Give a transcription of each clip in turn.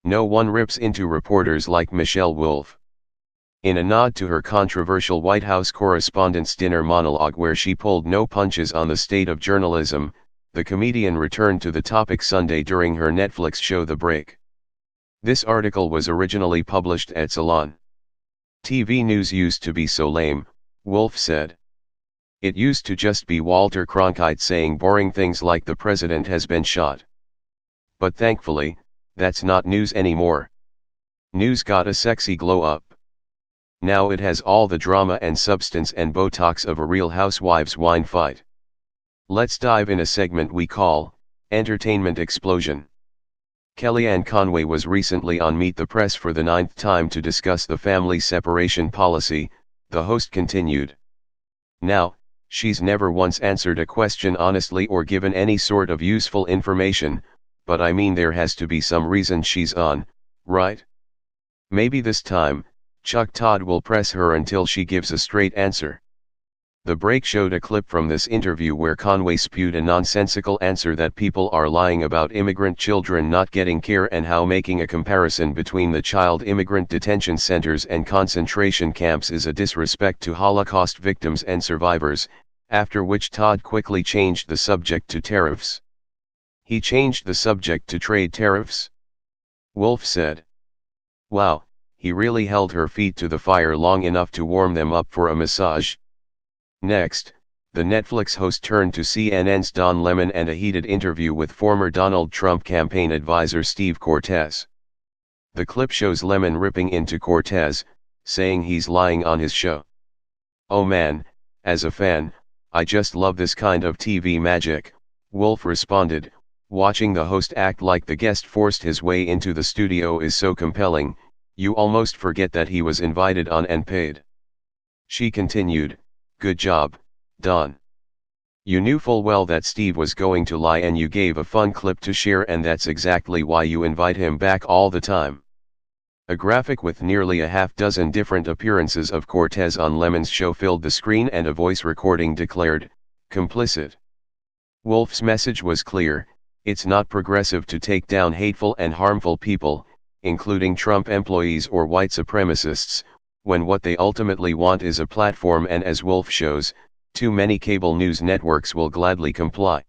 No one rips into reporters like Michelle Wolf. In a nod to her controversial White House Correspondents Dinner monologue where she pulled no punches on the state of journalism, the comedian returned to the topic Sunday during her Netflix show The Break. This article was originally published at Salon. TV news used to be so lame, Wolf said. It used to just be Walter Cronkite saying boring things like the president has been shot. But thankfully, that's not news anymore. News got a sexy glow up. Now it has all the drama and substance and botox of a Real Housewives wine fight. Let's dive in a segment we call, Entertainment Explosion. Kellyanne Conway was recently on Meet the Press for the 9th time to discuss the family separation policy, the host continued. Now, she's never once answered a question honestly or given any sort of useful information, but I mean there has to be some reason she's on, right? Maybe this time, Chuck Todd will press her until she gives a straight answer. The Break showed a clip from this interview where Conway spewed a nonsensical answer that people are lying about immigrant children not getting care and how making a comparison between the child immigrant detention centers and concentration camps is a disrespect to Holocaust victims and survivors, after which Todd quickly changed the subject to tariffs. He changed the subject to trade tariffs? Wolf said. Wow, he really held her feet to the fire long enough to warm them up for a massage. Next, the Netflix host turned to CNN's Don Lemon and a heated interview with former Donald Trump campaign advisor Steve Cortes. The clip shows Lemon ripping into Cortes, saying he's lying on his show. Oh man, as a fan, I just love this kind of TV magic, Wolf responded. Watching the host act like the guest forced his way into the studio is so compelling, you almost forget that he was invited on and paid. She continued, good job, Don. You knew full well that Steve was going to lie and you gave a fun clip to share, and that's exactly why you invite him back all the time. A graphic with nearly a half-dozen different appearances of Cortes on Lemon's show filled the screen and a voice recording declared, complicit. Wolf's message was clear. It's not progressive to take down hateful and harmful people, including Trump employees or white supremacists, when what they ultimately want is a platform, and as Wolf shows, too many cable news networks will gladly comply.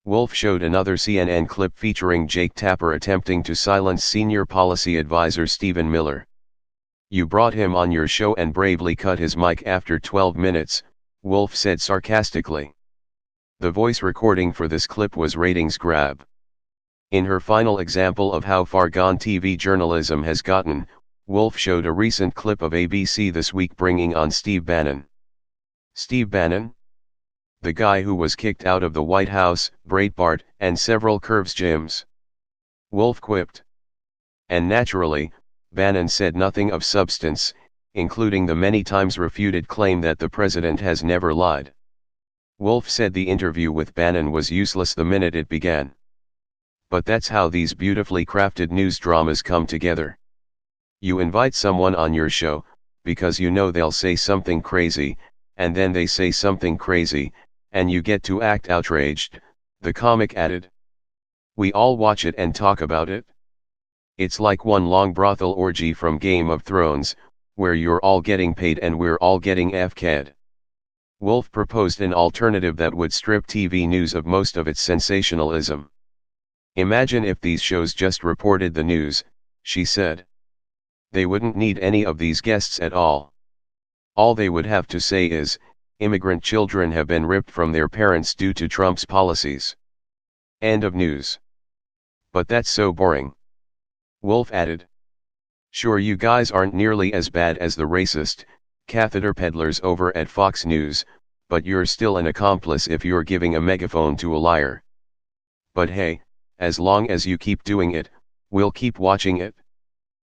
Wolf showed another CNN clip featuring Jake Tapper attempting to silence senior policy advisor Stephen Miller. You brought him on your show and bravely cut his mic after 12 minutes, Wolf said sarcastically. The voice recording for this clip was ratings grab. In her final example of how far gone TV journalism has gotten, Wolf showed a recent clip of ABC This Week bringing on Steve Bannon. Steve Bannon? The guy who was kicked out of the White House, Breitbart, and several Curves gyms. Wolf quipped. And naturally, Bannon said nothing of substance, including the many times refuted claim that the president has never lied. Wolf said the interview with Bannon was useless the minute it began. But that's how these beautifully crafted news dramas come together. You invite someone on your show, because you know they'll say something crazy, and then they say something crazy, and you get to act outraged, the comic added. We all watch it and talk about it. It's like one long brothel orgy from Game of Thrones, where you're all getting paid and we're all getting FK'd. Wolf proposed an alternative that would strip TV news of most of its sensationalism. Imagine if these shows just reported the news, she said. They wouldn't need any of these guests at all. All they would have to say is, immigrant children have been ripped from their parents due to Trump's policies. End of news. But that's so boring. Wolf added. Sure, you guys aren't nearly as bad as the racist, catheter peddlers over at Fox News, but you're still an accomplice if you're giving a megaphone to a liar. But hey, as long as you keep doing it, we'll keep watching it.